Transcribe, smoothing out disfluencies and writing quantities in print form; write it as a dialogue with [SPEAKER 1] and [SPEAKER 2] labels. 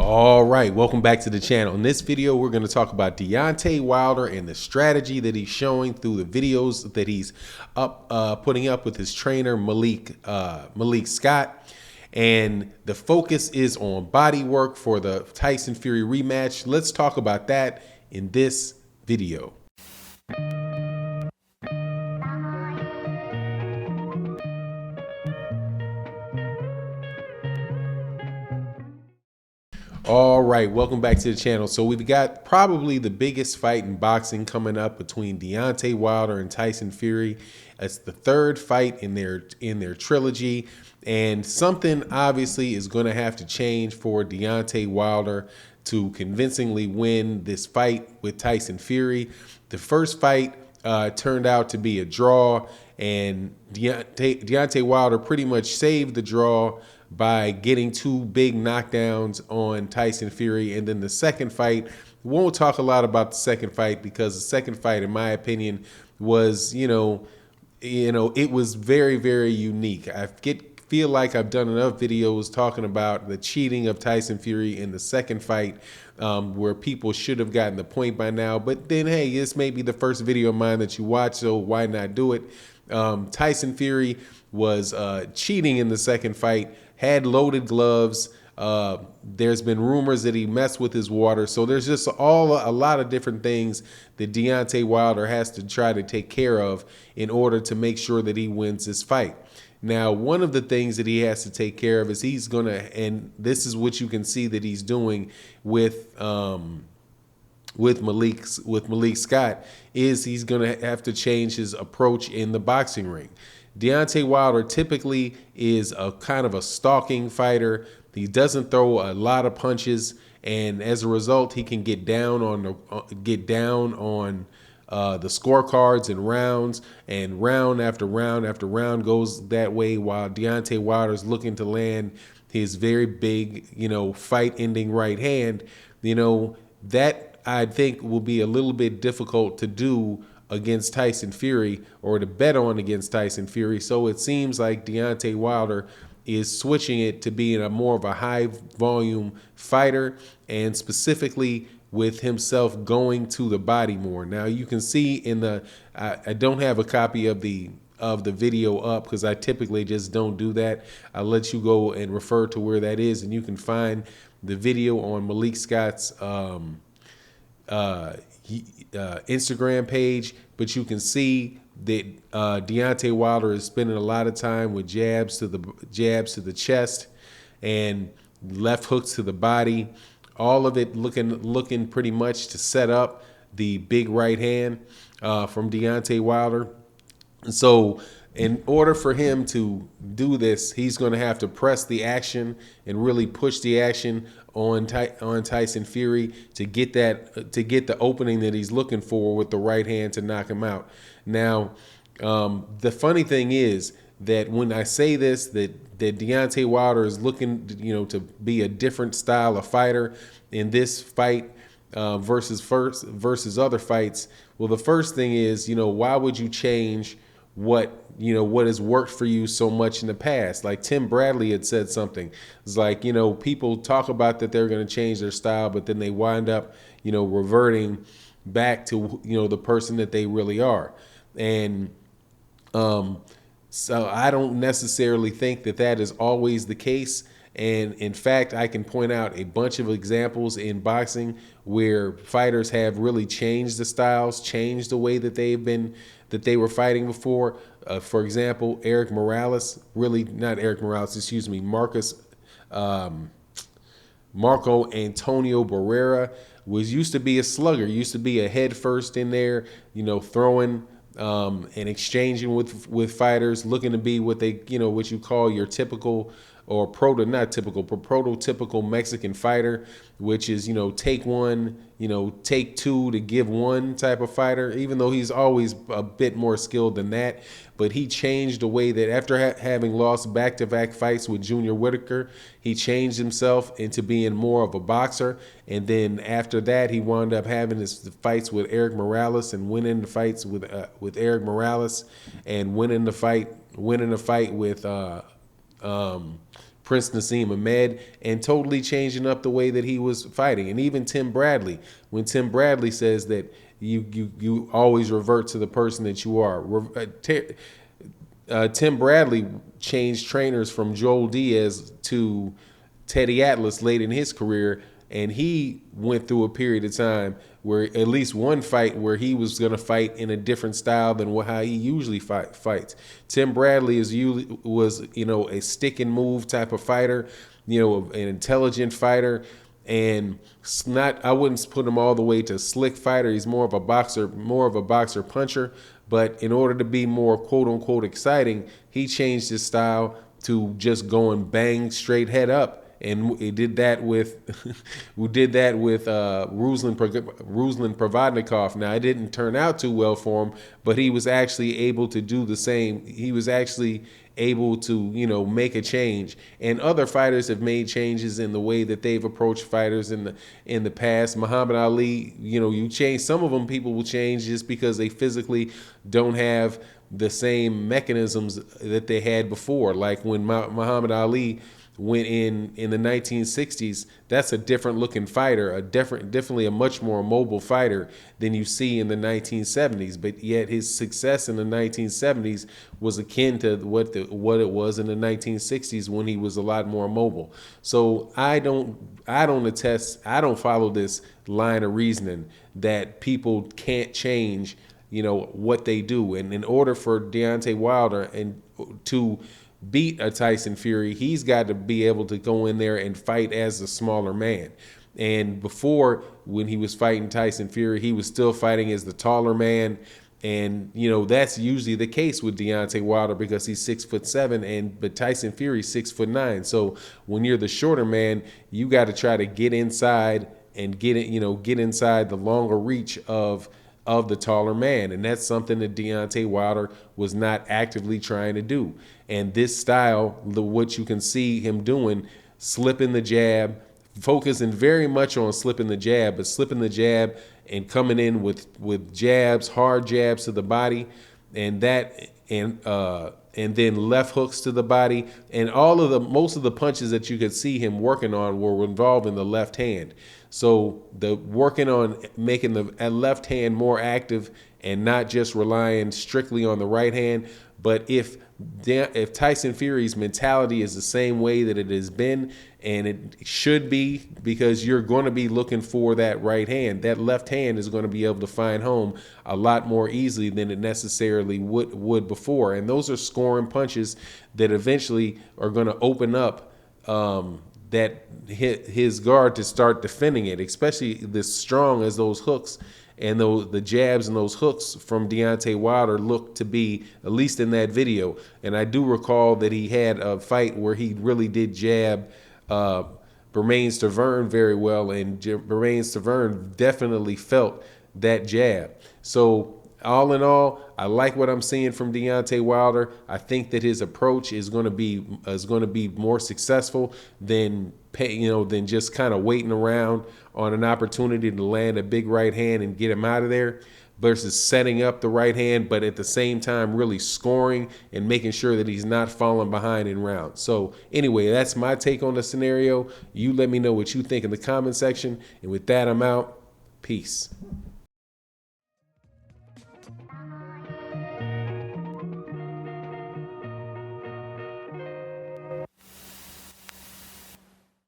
[SPEAKER 1] All right, welcome back to the channel. In this video, we're going to talk about Deontay Wilder and the strategy that he's showing through the videos that he's putting up with his trainer Malik Scott. And the focus is on body work for the Tyson Fury rematch. Let's talk about that in this video. All right, welcome back to the channel. So we've got probably the biggest fight in boxing coming up between Deontay Wilder and Tyson Fury. It's the third fight in their trilogy, and something obviously is going to have to change for Deontay Wilder to convincingly win this fight with Tyson Fury. The first fight turned out to be a draw, and Deontay Wilder pretty much saved the draw by getting two big knockdowns on Tyson Fury. And then the second fight, we won't talk a lot about the second fight because the second fight, in my opinion, was, it was very, very unique. I feel like I've done enough videos talking about the cheating of Tyson Fury in the second fight, where people should have gotten the point by now. But then, hey, this may be the first video of mine that you watch, so why not do it? Tyson Fury was cheating in the second fight, had loaded gloves. There's been rumors that he messed with his water. So there's just a lot of different things that Deontay Wilder has to try to take care of in order to make sure that he wins this fight. Now, one of the things that he has to take care of is he's going to, and this is what you can see that he's doing with Malik Scott, is he's going to have to change his approach in the boxing ring. Deontay Wilder typically is a kind of a stalking fighter. He doesn't throw a lot of punches, and as a result, he can get down on the scorecards and rounds, and round after round after round goes that way, while Deontay Wilder is looking to land his very big, fight-ending right hand. That I think will be a little bit difficult to do against Tyson Fury, or to bet on against Tyson Fury. So it seems like Deontay Wilder is switching it to being a more of a high volume fighter, and specifically with himself going to the body more. Now you can see in the, I don't have a copy of the video up because I typically just don't do that. I'll let you go and refer to where that is, and you can find the video on Malik Scott's Instagram page, but you can see that Deontay Wilder is spending a lot of time with jabs to the chest and left hooks to the body, all of it looking pretty much to set up the big right hand from Deontay Wilder. And so in order for him to do this, he's going to have to press the action and really push the action on Tyson Fury to get the opening that he's looking for with the right hand to knock him out. Now, the funny thing is that when I say this, that Deontay Wilder is looking, to be a different style of fighter in this fight versus other fights. Well, the first thing is, why would you change what has worked for you so much in the past? Like Tim Bradley had said something. It's like, people talk about that they're going to change their style, but then they wind up, reverting back to, the person that they really are. And so I don't necessarily think that is always the case. And in fact, I can point out a bunch of examples in boxing where fighters have really changed the styles, changed the way that they were fighting before. For example, Marco Antonio Barrera used to be a slugger, used to be a head first in there, throwing and exchanging with fighters, looking to be what what you call your typical, or prototypical Mexican fighter, which is, take one, take two to give one type of fighter, even though he's always a bit more skilled than that. But he changed the way that after having lost back-to-back fights with Junior Whitaker, he changed himself into being more of a boxer. And then after that, he wound up having his fights with Eric Morales and winning the fights with Eric Morales, and winning the fight with Prince Nassim Ahmed, and totally changing up the way that he was fighting. And even Tim Bradley, when Tim Bradley says that you always revert to the person that you are. Tim Bradley changed trainers from Joel Diaz to Teddy Atlas late in his career, and he went through a period of time where at least one fight where he was going to fight in a different style than how he usually fights. Tim Bradley was a stick and move type of fighter, an intelligent fighter, and I wouldn't put him all the way to slick fighter. He's more of a boxer puncher. But in order to be more quote unquote exciting, he changed his style to just going bang straight head up. And we did that with Ruslan Provodnikov. Now, it didn't turn out too well for him, but he was actually able to do the same. He was actually able to, make a change. And other fighters have made changes in the way that they've approached fighters in the past. Muhammad Ali, you change. Some of them people will change just because they physically don't have the same mechanisms that they had before. Like when Muhammad Ali went in the 1960s, that's a different looking fighter, definitely a much more mobile fighter than you see in the 1970s. But yet his success in the 1970s was akin to what it was in the 1960s when he was a lot more mobile. So I don't follow this line of reasoning that people can't change, what they do. And in order for Deontay Wilder and to beat a Tyson Fury, he's got to be able to go in there and fight as a smaller man. And before, when he was fighting Tyson Fury, he was still fighting as the taller man. And, that's usually the case with Deontay Wilder because he's 6'7", but Tyson Fury's 6'9". So when you're the shorter man, you got to try to get inside and get inside the longer reach of the taller man. And that's something that Deontay Wilder was not actively trying to do. And this style, what you can see him doing, slipping the jab, focusing very much on slipping the jab, but slipping the jab and coming in with jabs, hard jabs to the body, and then left hooks to the body, and most of the punches that you could see him working on were involving the left hand. So the working on making the left hand more active and not just relying strictly on the right hand. But if Tyson Fury's mentality is the same way that it has been, and it should be, because you're going to be looking for that right hand, that left hand is going to be able to find home a lot more easily than it necessarily would before. And those are scoring punches that eventually are going to open up that hit his guard to start defending it, especially this strong as those hooks and the jabs and those hooks from Deontay Wilder look to be, at least in that video. And I do recall that he had a fight where he really did jab Bermane Stiverne very well, and Bermane Stiverne definitely felt that jab. So all in all, I like what I'm seeing from Deontay Wilder. I think that his approach is going to be more successful than just kind of waiting around on an opportunity to land a big right hand and get him out of there, versus setting up the right hand, but at the same time really scoring and making sure that he's not falling behind in rounds. So anyway, that's my take on the scenario. You let me know what you think in the comment section. And with that, I'm out. Peace.